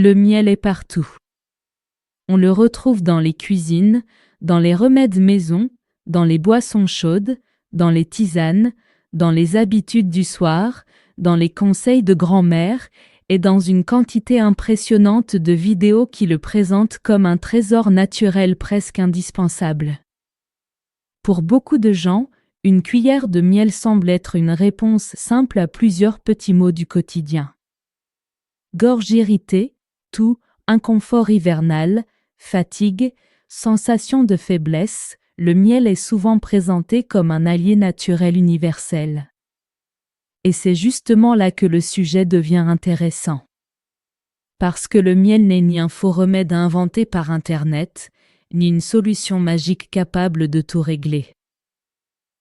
Le miel est partout. On le retrouve dans les cuisines, dans les remèdes maison, dans les boissons chaudes, dans les tisanes, dans les habitudes du soir, dans les conseils de grand-mère et dans une quantité impressionnante de vidéos qui le présentent comme un trésor naturel presque indispensable. Pour beaucoup de gens, une cuillère de miel semble être une réponse simple à plusieurs petits maux du quotidien. Gorge irritée, toux, inconfort hivernal, fatigue, sensation de faiblesse, le miel est souvent présenté comme un allié naturel universel. Et c'est justement là que le sujet devient intéressant. Parce que le miel n'est ni un faux remède inventé par Internet, ni une solution magique capable de tout régler.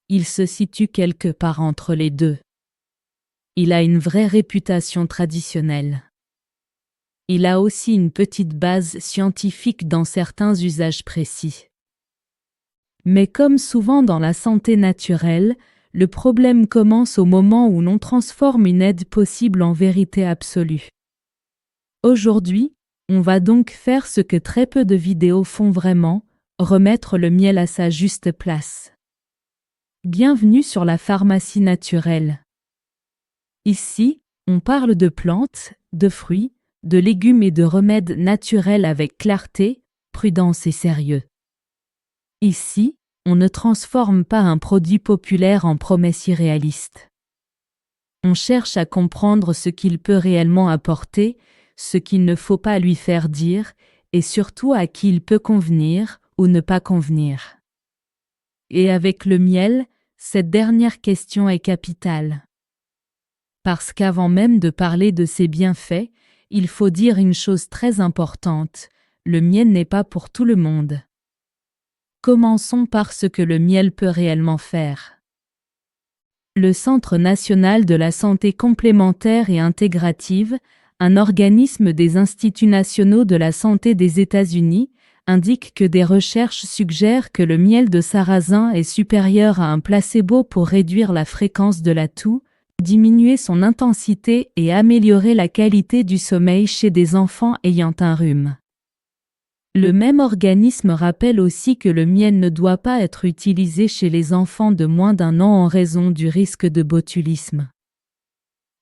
Il se situe quelque part entre les deux. Il a une vraie réputation traditionnelle. Il a aussi une petite base scientifique dans certains usages précis. Mais comme souvent dans la santé naturelle, le problème commence au moment où l'on transforme une aide possible en vérité absolue. Aujourd'hui, on va donc faire ce que très peu de vidéos font vraiment, remettre le miel à sa juste place. Bienvenue sur la pharmacie naturelle. Ici, on parle de plantes, de fruits, de légumes et de remèdes naturels avec clarté, prudence et sérieux. Ici, on ne transforme pas un produit populaire en promesse irréaliste. On cherche à comprendre ce qu'il peut réellement apporter, ce qu'il ne faut pas lui faire dire, et surtout à qui il peut convenir ou ne pas convenir. Et avec le miel, cette dernière question est capitale. Parce qu'avant même de parler de ses bienfaits, il faut dire une chose très importante, le miel n'est pas pour tout le monde. Commençons par ce que le miel peut réellement faire. Le Centre national de la santé complémentaire et intégrative, un organisme des Instituts nationaux de la santé des États-Unis, indique que des recherches suggèrent que le miel de sarrasin est supérieur à un placebo pour réduire la fréquence de la toux, diminuer son intensité et améliorer la qualité du sommeil chez des enfants ayant un rhume. Le même organisme rappelle aussi que le miel ne doit pas être utilisé chez les enfants de moins d'1 an en raison du risque de botulisme.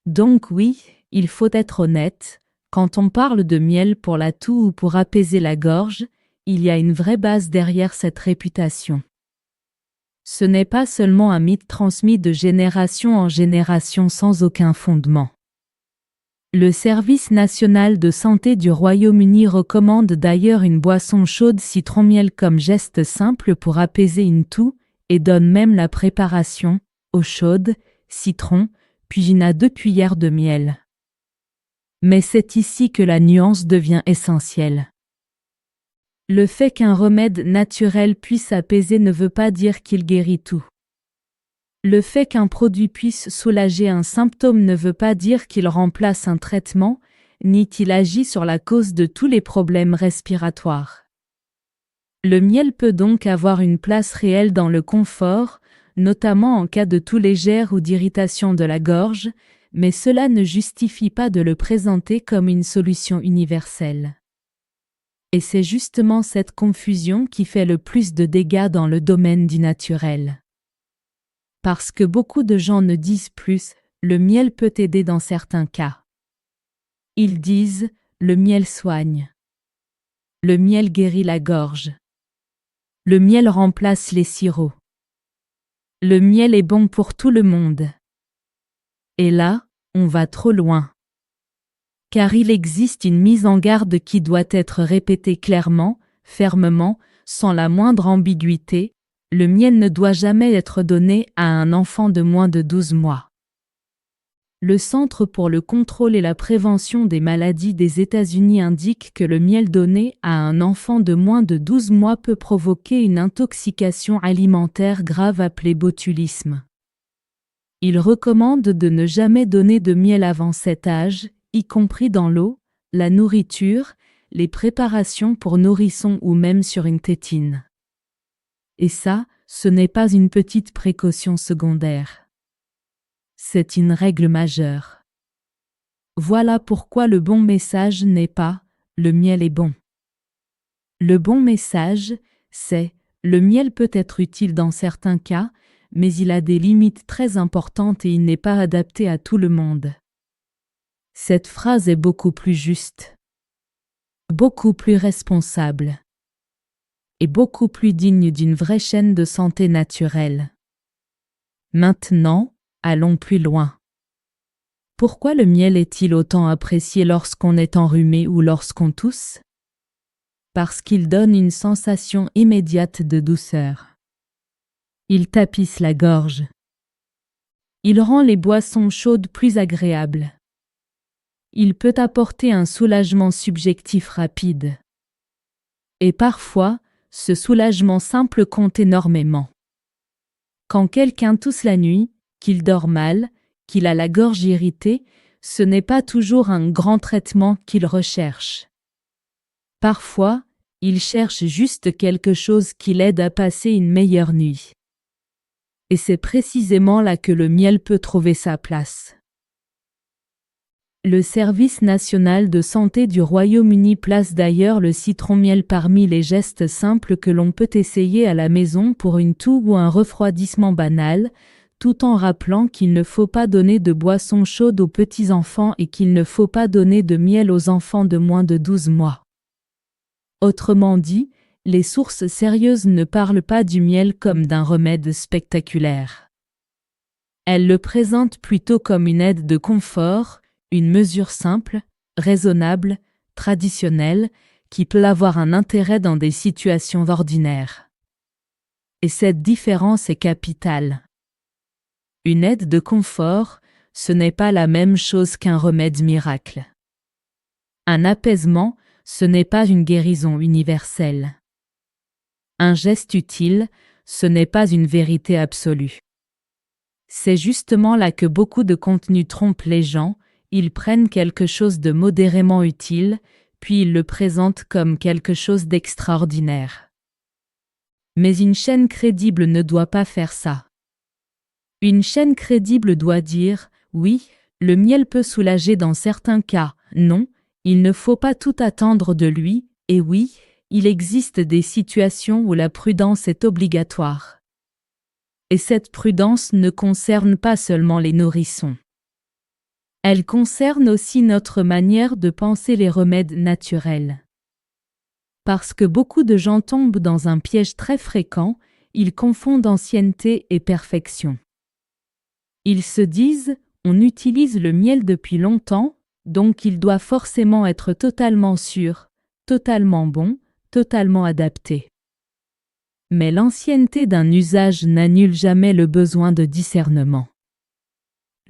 Donc oui, il faut être honnête, quand on parle de miel pour la toux ou pour apaiser la gorge, il y a une vraie base derrière cette réputation. Ce n'est pas seulement un mythe transmis de génération en génération sans aucun fondement. Le Service national de santé du Royaume-Uni recommande d'ailleurs une boisson chaude citron-miel comme geste simple pour apaiser une toux et donne même la préparation, eau chaude, citron, puis 1 à 2 cuillères de miel. Mais c'est ici que la nuance devient essentielle. Le fait qu'un remède naturel puisse apaiser ne veut pas dire qu'il guérit tout. Le fait qu'un produit puisse soulager un symptôme ne veut pas dire qu'il remplace un traitement, ni qu'il agit sur la cause de tous les problèmes respiratoires. Le miel peut donc avoir une place réelle dans le confort, notamment en cas de toux légère ou d'irritation de la gorge, mais cela ne justifie pas de le présenter comme une solution universelle. Et c'est justement cette confusion qui fait le plus de dégâts dans le domaine du naturel. Parce que beaucoup de gens ne disent plus « le miel peut aider dans certains cas ». Ils disent « le miel soigne ». Le miel guérit la gorge. Le miel remplace les sirops. Le miel est bon pour tout le monde. Et là, on va trop loin. Car il existe une mise en garde qui doit être répétée clairement, fermement, sans la moindre ambiguïté, le miel ne doit jamais être donné à un enfant de moins de 12 mois. Le Centre pour le contrôle et la prévention des maladies des États-Unis indique que le miel donné à un enfant de moins de 12 mois peut provoquer une intoxication alimentaire grave appelée botulisme. Il recommande de ne jamais donner de miel avant cet âge, y compris dans l'eau, la nourriture, les préparations pour nourrissons ou même sur une tétine. Et ça, ce n'est pas une petite précaution secondaire. C'est une règle majeure. Voilà pourquoi le bon message n'est pas le miel est bon. Le bon message, c'est le miel peut être utile dans certains cas, mais il a des limites très importantes et il n'est pas adapté à tout le monde. Cette phrase est beaucoup plus juste, beaucoup plus responsable et beaucoup plus digne d'une vraie chaîne de santé naturelle. Maintenant, allons plus loin. Pourquoi le miel est-il autant apprécié lorsqu'on est enrhumé ou lorsqu'on tousse? Parce qu'il donne une sensation immédiate de douceur. Il tapisse la gorge. Il rend les boissons chaudes plus agréables. Il peut apporter un soulagement subjectif rapide. Et parfois, ce soulagement simple compte énormément. Quand quelqu'un tousse la nuit, qu'il dort mal, qu'il a la gorge irritée, ce n'est pas toujours un grand traitement qu'il recherche. Parfois, il cherche juste quelque chose qui l'aide à passer une meilleure nuit. Et c'est précisément là que le miel peut trouver sa place. Le Service national de santé du Royaume-Uni place d'ailleurs le citron-miel parmi les gestes simples que l'on peut essayer à la maison pour une toux ou un refroidissement banal, tout en rappelant qu'il ne faut pas donner de boissons chaudes aux petits-enfants et qu'il ne faut pas donner de miel aux enfants de moins de 12 mois. Autrement dit, les sources sérieuses ne parlent pas du miel comme d'un remède spectaculaire. Elles le présentent plutôt comme une aide de confort, une mesure simple, raisonnable, traditionnelle, qui peut avoir un intérêt dans des situations ordinaires. Et cette différence est capitale. Une aide de confort, ce n'est pas la même chose qu'un remède miracle. Un apaisement, ce n'est pas une guérison universelle. Un geste utile, ce n'est pas une vérité absolue. C'est justement là que beaucoup de contenus trompent les gens. Ils prennent quelque chose de modérément utile, puis ils le présentent comme quelque chose d'extraordinaire. Mais une chaîne crédible ne doit pas faire ça. Une chaîne crédible doit dire « Oui, le miel peut soulager dans certains cas, non, il ne faut pas tout attendre de lui, et oui, il existe des situations où la prudence est obligatoire. » Et cette prudence ne concerne pas seulement les nourrissons. Elle concerne aussi notre manière de penser les remèdes naturels. Parce que beaucoup de gens tombent dans un piège très fréquent, ils confondent ancienneté et perfection. Ils se disent, on utilise le miel depuis longtemps, donc il doit forcément être totalement sûr, totalement bon, totalement adapté. Mais l'ancienneté d'un usage n'annule jamais le besoin de discernement.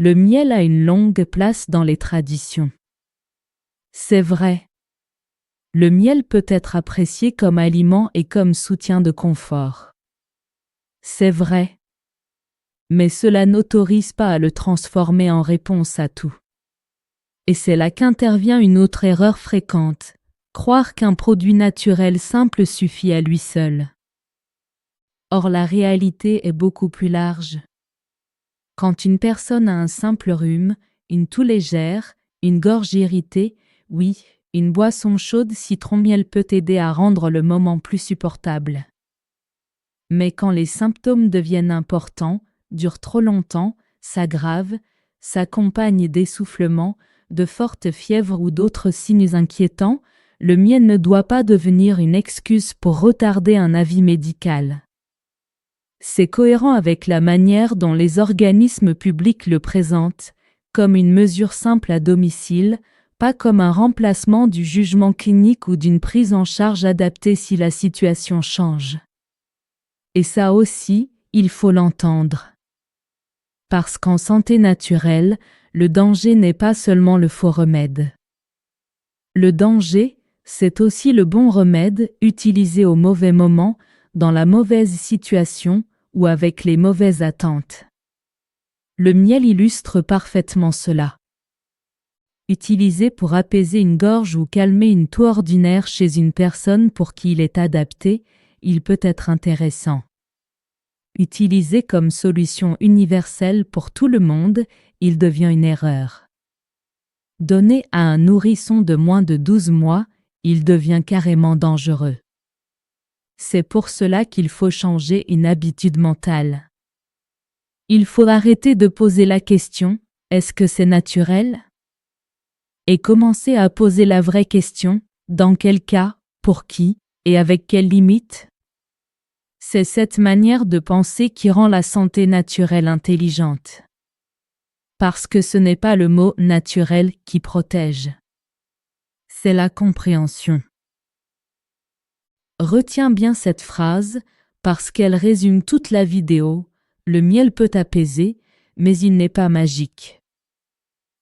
Le miel a une longue place dans les traditions. C'est vrai. Le miel peut être apprécié comme aliment et comme soutien de confort. C'est vrai. Mais cela n'autorise pas à le transformer en réponse à tout. Et c'est là qu'intervient une autre erreur fréquente, croire qu'un produit naturel simple suffit à lui seul. Or la réalité est beaucoup plus large. Quand une personne a un simple rhume, une toux légère, une gorge irritée, oui, une boisson chaude citron-miel peut aider à rendre le moment plus supportable. Mais quand les symptômes deviennent importants, durent trop longtemps, s'aggravent, s'accompagnent d'essoufflement, de fortes fièvres ou d'autres signes inquiétants, le miel ne doit pas devenir une excuse pour retarder un avis médical. C'est cohérent avec la manière dont les organismes publics le présentent, comme une mesure simple à domicile, pas comme un remplacement du jugement clinique ou d'une prise en charge adaptée si la situation change. Et ça aussi, il faut l'entendre. Parce qu'en santé naturelle, le danger n'est pas seulement le faux remède. Le danger, c'est aussi le bon remède utilisé au mauvais moment, dans la mauvaise situation ou avec les mauvaises attentes. Le miel illustre parfaitement cela. Utilisé pour apaiser une gorge ou calmer une toux ordinaire chez une personne pour qui il est adapté, il peut être intéressant. Utilisé comme solution universelle pour tout le monde, il devient une erreur. Donné à un nourrisson de moins de 12 mois, il devient carrément dangereux. C'est pour cela qu'il faut changer une habitude mentale. Il faut arrêter de poser la question « Est-ce que c'est naturel ?» et commencer à poser la vraie question « Dans quel cas, pour qui et avec quelles limites ?» C'est cette manière de penser qui rend la santé naturelle intelligente. Parce que ce n'est pas le mot « naturel » qui protège. C'est la compréhension. Retiens bien cette phrase parce qu'elle résume toute la vidéo. Le miel peut apaiser, mais il n'est pas magique.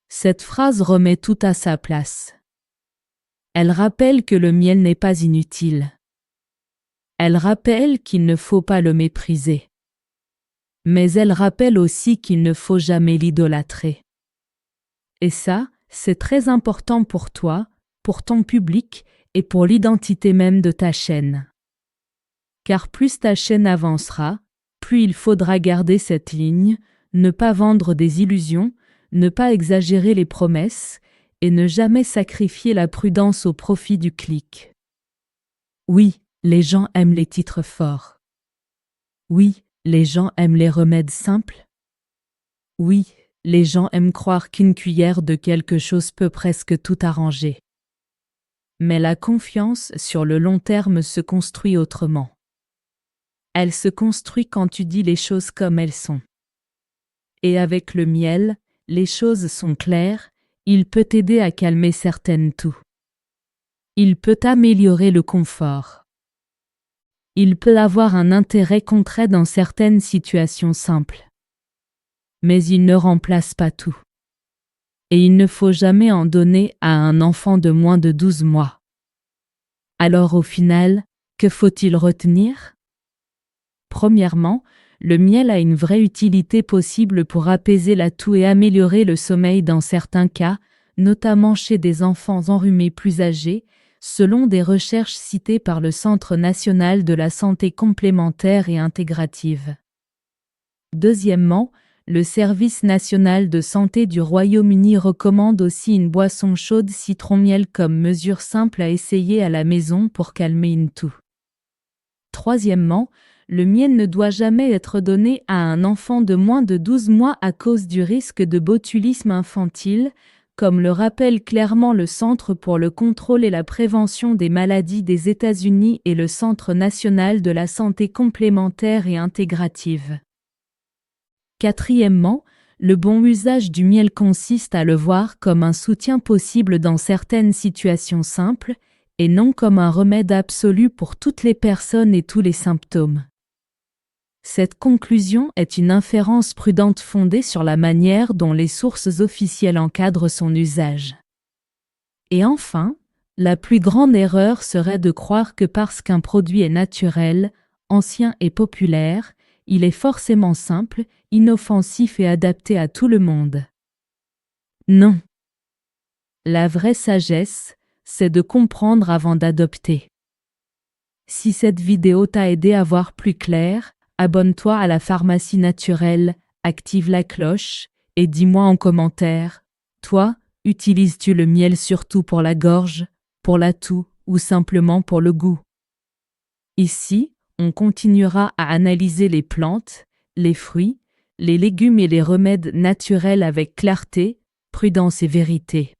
Cette phrase remet tout à sa place. Elle rappelle que le miel n'est pas inutile. Elle rappelle qu'il ne faut pas le mépriser. Mais elle rappelle aussi qu'il ne faut jamais l'idolâtrer. Et ça, c'est très important pour toi, pour ton public et pour l'identité même de ta chaîne. Car plus ta chaîne avancera, plus il faudra garder cette ligne, ne pas vendre des illusions, ne pas exagérer les promesses et ne jamais sacrifier la prudence au profit du clic. Oui, les gens aiment les titres forts. Oui, les gens aiment les remèdes simples. Oui, les gens aiment croire qu'une cuillère de quelque chose peut presque tout arranger. Mais la confiance sur le long terme se construit autrement. Elle se construit quand tu dis les choses comme elles sont. Et avec le miel, les choses sont claires, il peut t'aider à calmer certaines toux. Il peut améliorer le confort. Il peut avoir un intérêt concret dans certaines situations simples. Mais il ne remplace pas tout. Et il ne faut jamais en donner à un enfant de moins de 12 mois. Alors au final, que faut-il retenir ? Premièrement, le miel a une vraie utilité possible pour apaiser la toux et améliorer le sommeil dans certains cas, notamment chez des enfants enrhumés plus âgés, selon des recherches citées par le Centre national de la santé complémentaire et intégrative. Deuxièmement, le Service national de santé du Royaume-Uni recommande aussi une boisson chaude citron-miel comme mesure simple à essayer à la maison pour calmer une toux. Troisièmement, le miel ne doit jamais être donné à un enfant de moins de 12 mois à cause du risque de botulisme infantile, comme le rappelle clairement le Centre pour le contrôle et la prévention des maladies des États-Unis et le Centre national de la santé complémentaire et intégrative. Quatrièmement, le bon usage du miel consiste à le voir comme un soutien possible dans certaines situations simples, et non comme un remède absolu pour toutes les personnes et tous les symptômes. Cette conclusion est une inférence prudente fondée sur la manière dont les sources officielles encadrent son usage. Et enfin, la plus grande erreur serait de croire que parce qu'un produit est naturel, ancien et populaire, il est forcément simple, inoffensif et adapté à tout le monde. Non. La vraie sagesse, c'est de comprendre avant d'adopter. Si cette vidéo t'a aidé à voir plus clair, abonne-toi à la pharmacie naturelle, active la cloche, et dis-moi en commentaire, toi, utilises-tu le miel surtout pour la gorge, pour la toux ou simplement pour le goût? Ici, on continuera à analyser les plantes, les fruits, les légumes et les remèdes naturels avec clarté, prudence et vérité.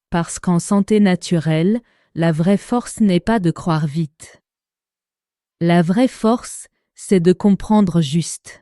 Parce qu'en santé naturelle, la vraie force n'est pas de croire vite. La vraie force, c'est de comprendre juste.